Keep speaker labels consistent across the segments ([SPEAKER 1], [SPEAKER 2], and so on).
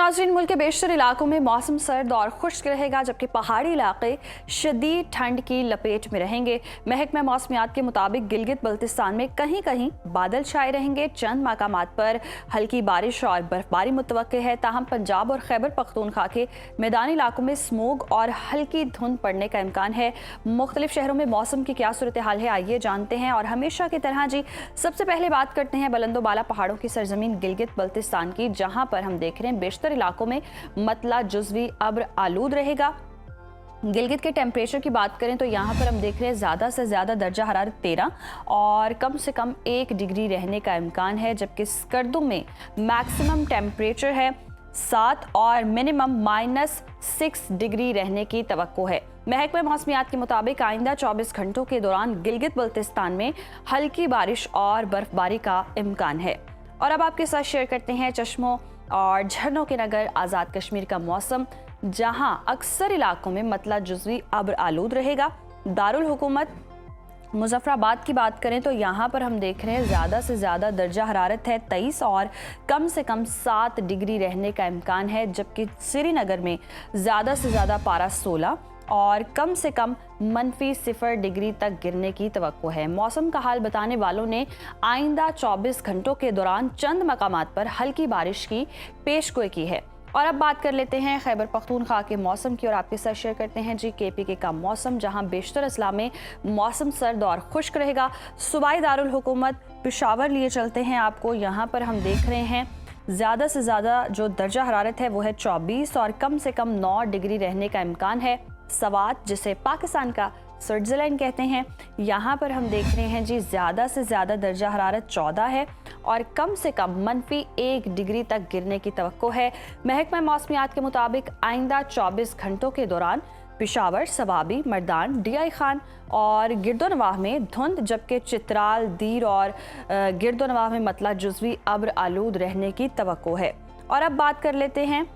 [SPEAKER 1] नाज़रीन, मुल्क के बेशतर इलाकों में मौसम सर्द और खुश्क रहेगा, जबकि पहाड़ी इलाके शदीद ठंड की लपेट में रहेंगे। महकमा मौसमियात के मुताबिक गिलगित बल्तिस्तान में कहीं कहीं बादल छाए रहेंगे। चंद मकामात पर हल्की बारिश और बर्फबारी मुतवक्के है। ताहम पंजाब और खैबर पख्तूनख्वा के मैदानी इलाकों में स्मोग और हल्की धुंध पड़ने का इम्कान है। मुख्तलिफ शहरों में मौसम की क्या सूरत हाल है, आइए जानते हैं। और हमेशा की तरह जी, सबसे पहले बात करते हैं बुलंदोबाला पहाड़ों की सरजमीन गिलगित बल्तिस्तान की, जहां पर हम देख रहे हैं बेशतर इलाकों में मतला जुज़वी अब्र आलूद रहेगा। गिलगित के टेम्परेचर की बात करें तो यहाँ पर हम देख रहे हैं ज़्यादा से ज़्यादा दर्जा हरारत 13 और कम से कम 1 डिग्री रहने का इम्कान है, जबकि स्कर्दू में मैक्सिमम टेम्परेचर है 7 और मिनिमम -6 डिग्री रहने की तवक्को है। महकमा मौसमियात के मुताबिक आइंदा 24 घंटों के दौरान गिलगित बल्तिस्तान में हल्की बारिश और बर्फबारी का इम्कान है। और अब आपके साथ शेयर करते हैं चश्मों और झरनों के नगर आज़ाद कश्मीर का मौसम, जहां अक्सर इलाकों में मतला जुज़वी अब्र आलूद रहेगा। दारुल हुकूमत मुजफ्फराबाद की बात करें तो यहाँ पर हम देख रहे हैं ज़्यादा से ज़्यादा दर्जा हरारत है 23 और कम से कम 7 डिग्री रहने का इम्कान है, जबकि श्रीनगर में ज़्यादा से ज़्यादा पारा 16 और कम से कम -0 डिग्री तक गिरने की तवक्को है। मौसम का हाल बताने वालों ने आइंदा 24 घंटों के दौरान चंद मकामात पर हल्की बारिश की पेशगोई की है। और अब बात कर लेते हैं खैबर पख्तूनख्वा के मौसम की और आपके साथ शेयर करते हैं जी KPK का मौसम, जहां बेशतर अजला में मौसम सर्द और खुश्क रहेगा। सूबाई दारुल हुकूमत पेशावर लिए चलते हैं आपको। यहाँ पर हम देख रहे हैं ज़्यादा से ज़्यादा जो दर्जा हरारत है वो है 24 और कम से कम 9 डिग्री रहने का इम्कान है। सवात, जिसे पाकिस्तान का स्विट्ज़रलैंड कहते हैं, यहाँ पर हम देख रहे हैं जी ज़्यादा से ज़्यादा दर्जा हरारत 14 है और कम से कम -1 डिग्री तक गिरने की तवक्को है। महकमा मौसमियात के मुताबिक आइंदा 24 घंटों के दौरान पेशावर, सवाबी, मर्दान, DI खान और गिरदोनवाह में धुंध, जबकि चित्राल, दीर और गिरदोनवाह में मतला जुज़वी अब्र आलूद रहने की तवक्को है। और अब बात कर लेते हैं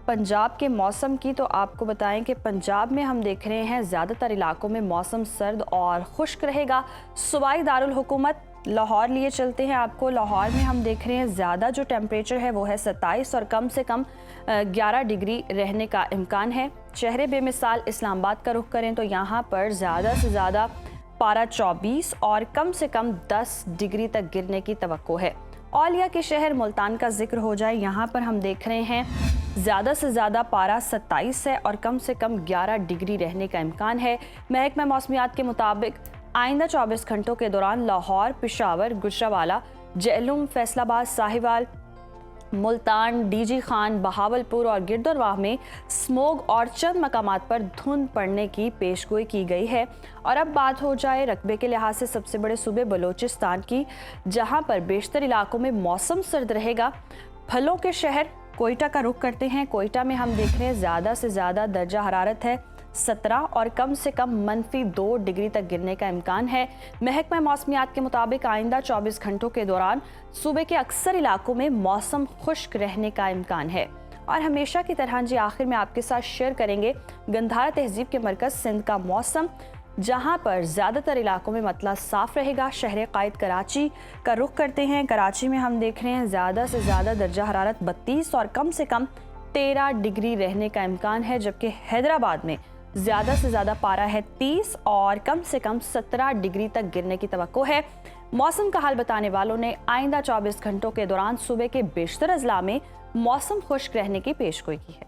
[SPEAKER 1] पंजाब के मौसम की, तो आपको बताएं कि पंजाब में हम देख रहे हैं ज़्यादातर इलाकों में मौसम सर्द और खुश्क रहेगा। सूबाई दारुल हुकूमत लाहौर लिए चलते हैं आपको। लाहौर में हम देख रहे हैं ज़्यादा जो टेम्परेचर है वो है 27 और कम से कम 11 डिग्री रहने का इम्कान है। शहर बेमिसाल इस्लामाबाद का रुख करें तो यहाँ पर ज़्यादा से ज़्यादा पारा 24 और कम से कम 10 डिग्री तक गिरने की तवक्को है। औलिया के शहर मुल्तान का जिक्र हो जाए, यहाँ पर हम देख रहे हैं ज़्यादा से ज़्यादा पारा 27 है और कम से कम 11 डिग्री रहने का इम्कान है। महकमा मौसमियात के मुताबिक आइंदा 24 घंटों के दौरान लाहौर, पेशावर, गुजरावाला, जहलुम, फैसलाबाद, साहिवाल, मुल्तान, DG खान, बहावलपुर और गिरदोनवाह में स्मोग और चंद मकामात पर धुंध पड़ने की पेशगोई की गई है। और अब बात हो जाए रकबे के लिहाज से सबसे बड़े सूबे बलोचिस्तान की, जहां पर बेशतर इलाकों में मौसम सर्द रहेगा। फलों के शहर कोयटा का रुख करते हैं। कोयटा में हम देख रहे हैं ज़्यादा से ज़्यादा दर्जा हरारत है 17 और कम से कम -2 डिग्री तक गिरने का इम्कान है। महकमा मौसमियात के मुताबिक आइंदा 24 घंटों के दौरान सूबे के अक्सर इलाकों में मौसम खुश्क रहने का इम्कान है। और हमेशा की तरह जी, आखिर में आपके साथ शेयर करेंगे गंधारा तहजीब के मरकज़ सिंध का मौसम, जहां पर ज़्यादातर इलाकों में मतला साफ रहेगा। शहर कायद कराची का रुख करते हैं। कराची में हम देख रहे हैं ज़्यादा से ज़्यादा दर्जा हरारत 32 और कम से कम 13 डिग्री रहने का इम्कान है, जबकि हैदराबाद में ज़्यादा से ज़्यादा पारा है 30 और कम से कम 17 डिग्री तक गिरने की तवक्को है। मौसम का हाल बताने वालों ने आइंदा 24 घंटों के दौरान सूबे के बेशतर अजला में मौसम खुश्क रहने की पेशगोई की है।